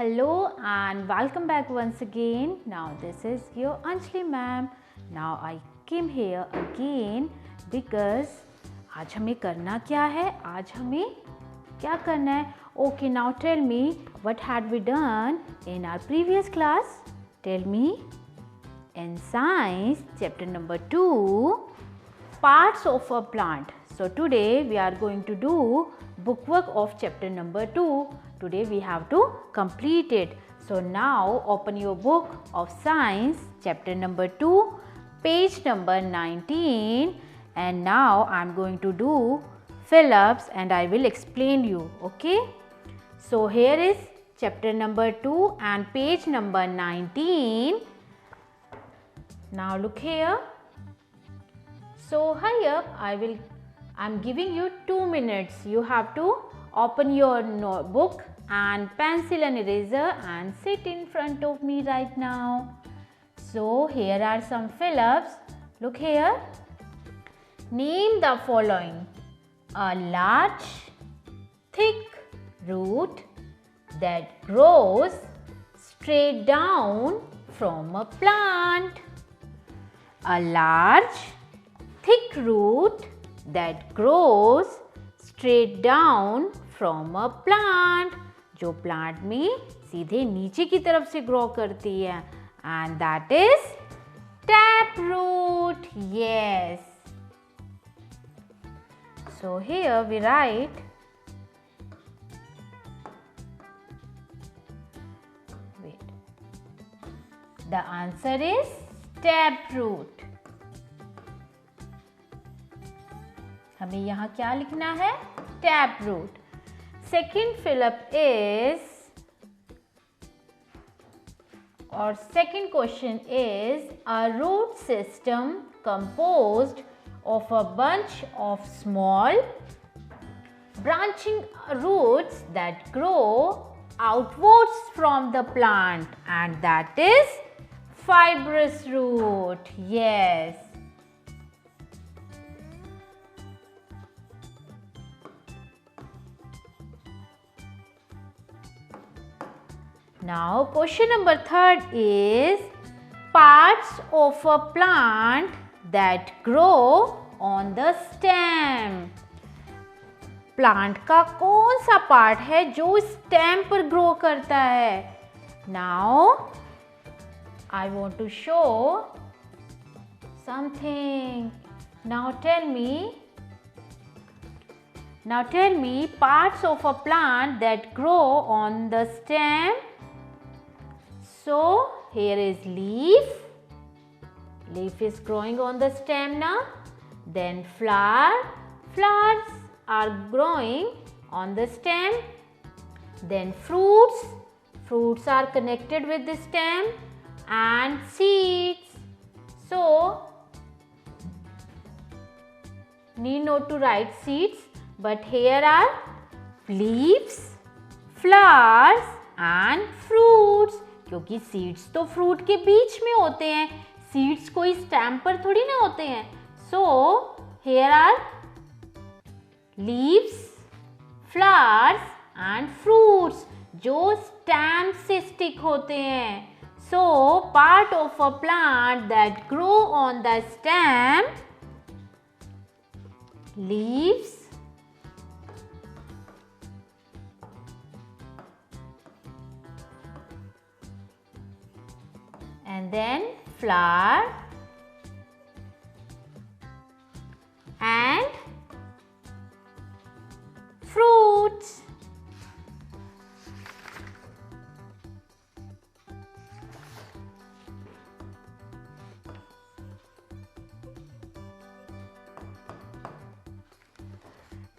Hello and welcome back once again. Now this is your Anjali ma'am. Now I came here again because आज हमें करना क्या है? आज हमें क्या करना है? Okay, now tell me what had we done in our previous class? Tell me. In science chapter number 2, parts of a plant. So today we are going to do bookwork of chapter number 2. Today we have to complete it. So now open your book of science chapter number 2, page number 19, and now I am going to do fill-ups and I will explain you. Okay. So here is chapter number 2 and page number 19. Now look here. So hurry up, I'm giving you 2 minutes. You have to open your notebook and pencil and eraser and sit in front of me right now. So here are some fill-ups. Look here. Name the following. A large, thick root that grows straight down from a plant. A large, thick root that grows straight down from a plant, जो plant में सीधे नीचे की तरफ से grow करती है, and that is taproot. Yes. So here we write the answer is taproot. हमें यहाँ क्या लिखना है? Taproot. Second fill-up is, or second question is, a root system composed of a bunch of small branching roots that grow outwards from the plant, and that is fibrous root. Yes. Now question number 3 is parts of a plant that grow on the stem. Plant का कौन सा part है जो stem पर grow करता है? Now I want to show something. Now tell me parts of a plant that grow on the stem. So here is leaf. Leaf is growing on the stem now. Then flower. Flowers are growing on the stem. Then fruits. Fruits are connected with the stem. And seeds. So need not to write seeds, but here are leaves, flowers and fruits. क्योंकि seeds तो fruit के बीच में होते हैं, seeds कोई stem पर थोड़ी ना होते हैं. So here are leaves, flowers and fruits जो स्टेम से स्टिक होते हैं. So part of a plant that grow on the stem, leaves, and then flower and fruits.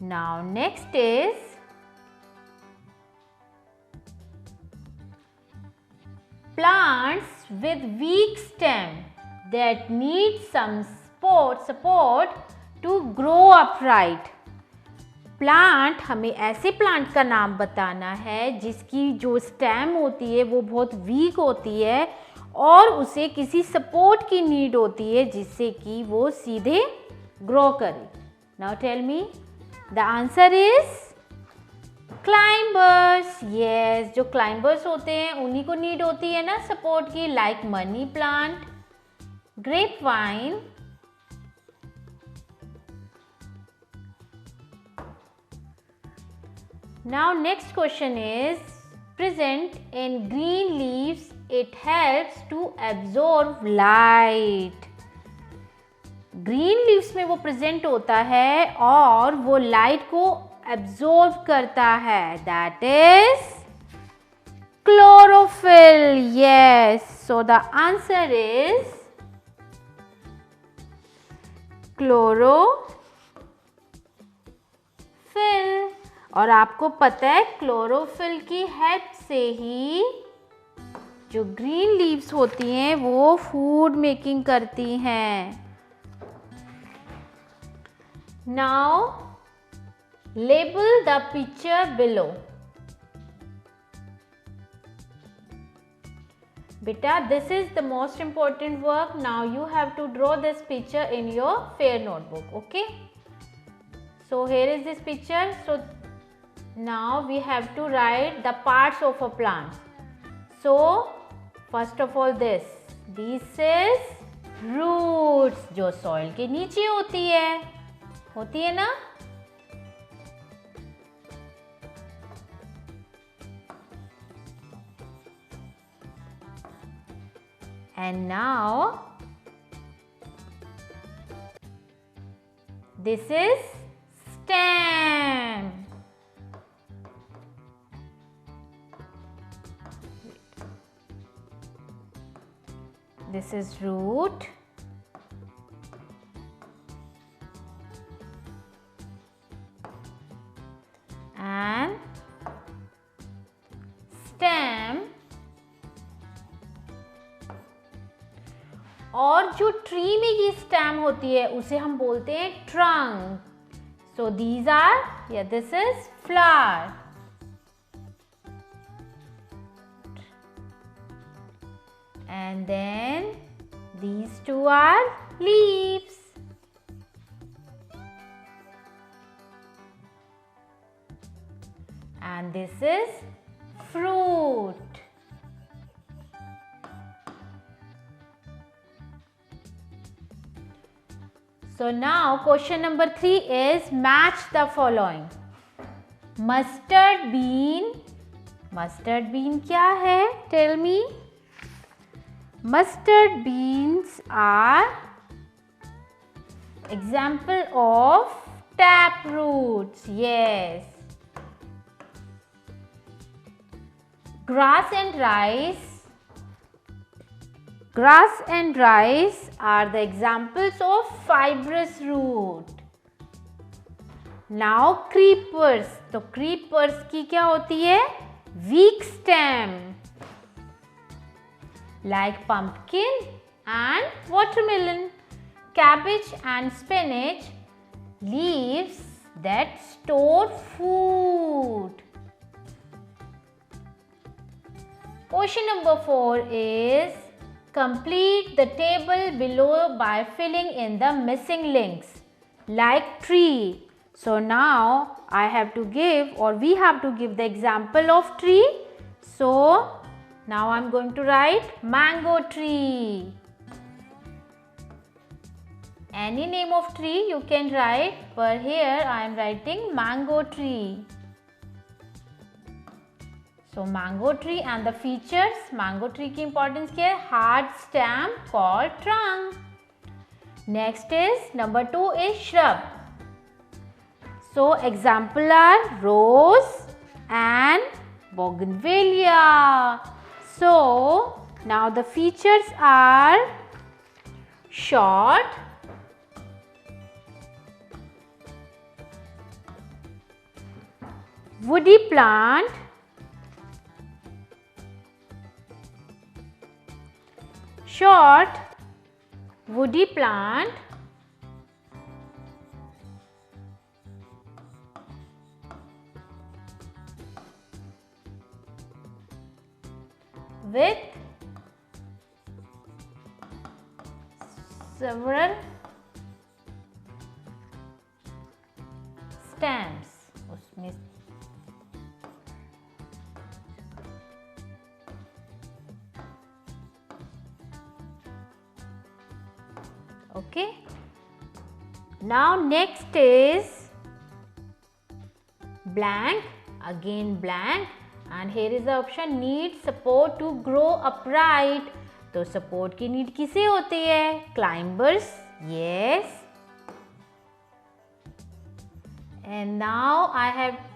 Now next is plants with weak stem that need some support to grow upright. Plant, हमें ऐसे plant का नाम बताना है जिसकी जो stem होती है वो बहुत वीक होती है और उसे किसी सपोर्ट की नीड होती है जिससे कि वो सीधे ग्रो करे. Now tell me the answer is climbers, yes, जो क्लाइंबर्स होते हैं उन्हीं को नीड होती है ना सपोर्ट की, like money plant, grape vine, now next question is present in green leaves, it helps to absorb light. Green leaves में वो प्रेजेंट होता है और वो लाइट को एब्जॉर्ब करता है, that is chlorophyll, yes, so the answer is chlorophyll. और आपको पता है क्लोरोफिल की हेल्प से ही जो ग्रीन लीव्स होती हैं वो फूड मेकिंग करती हैं। Now label the picture below. Beta, this is the most important work. Now you have to draw this picture in your fair notebook. Okay. So here is this picture. So now we have to write the parts of a plant. So first of all this is roots, जो soil के नीचे होती है ना। And now this is stem. This is root. And stem, और जो tree में ये स्टेम होती है उसे हम बोलते हैं ट्रंक। सो दीज आर, या this is flower, and then these two are leaves. And this is fruit. So now question number 3 is match the following. Mustard bean. Mustard bean क्या है? Tell me. Mustard beans are example of tap roots. Yes. Grass and rice. Grass and rice are the examples of fibrous root. Now creepers. तो creepers की क्या होती है? Weak stem. Like pumpkin and watermelon. Cabbage and spinach, leaves that store food. Question number 4 is complete the table below by filling in the missing links like tree. So now I have to give, or we have to give the example of tree. So now I am going to write mango tree. Any name of tree you can write, but here I am writing mango tree. So mango tree and the features, mango tree की importance क्या है? Hard stem called trunk. Next is number 2 is shrub. So example are rose and bougainvillea. So now the features are short, woody plant, short woody plant, with several stems. उसमें Okay. Now next is blank, again blank, and here is the option need support to grow upright. तो support की need किसे होती है? Climbers. Yes. And now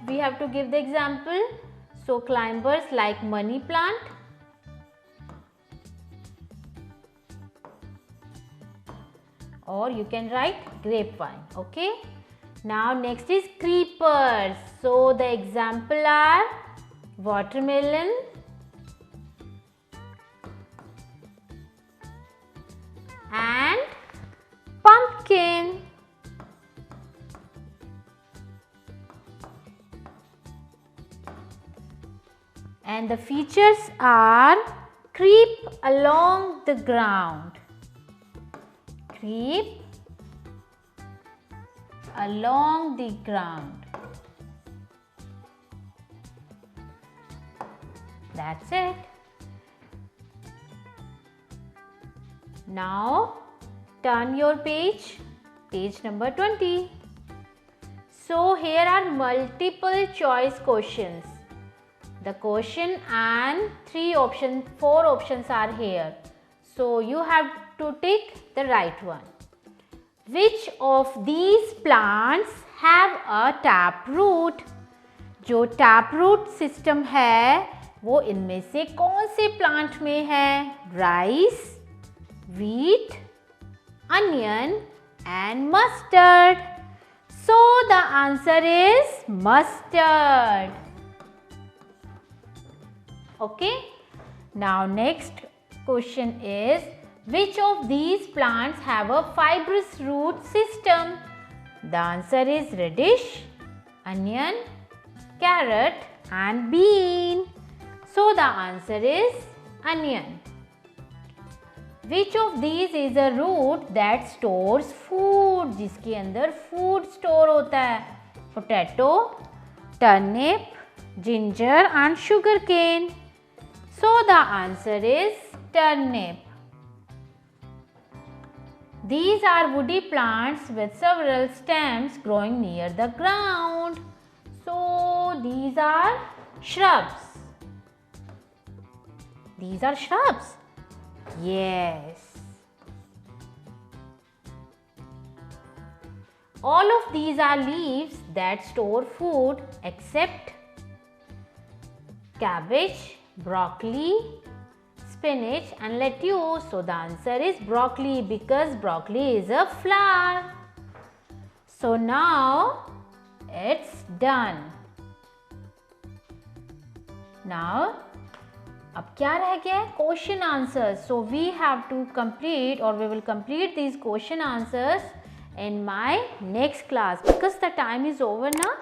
we have to give the example. So climbers like money plant, or you can write grapevine. Okay. Now next is creepers. So the example are watermelon, and pumpkin. And the features are creep along the ground. Creep along the ground. That's it. Now turn your page number 20. So here are multiple choice questions. The question and 4 options are here. So you have to tick the right one. Which of these plants have a tap root? जो tap root system है वो इनमें से कौन से plant में है? Rice, wheat, onion and mustard. So the answer is mustard. Okay. Now next question is, which of these plants have a fibrous root system? The answer is radish, onion, carrot and bean. So the answer is onion. Which of these is a root that stores food? जिसके अंदर food store होता है? Potato, turnip, ginger and sugarcane. So the answer is turnip. These are woody plants with several stems growing near the ground. So these are shrubs. These are shrubs. Yes. All of these are leaves that store food except cabbage, broccoli, spinach and lettuce. So the answer is broccoli because broccoli is a flower. So now it's done. Now अब क्या रह गया है? Question answers. So we have to complete, or we will complete these question answers in my next class because the time is over now.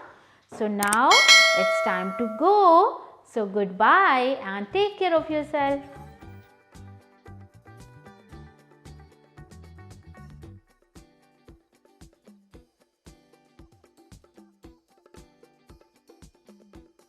So now it's time to go. So goodbye and take care of yourself.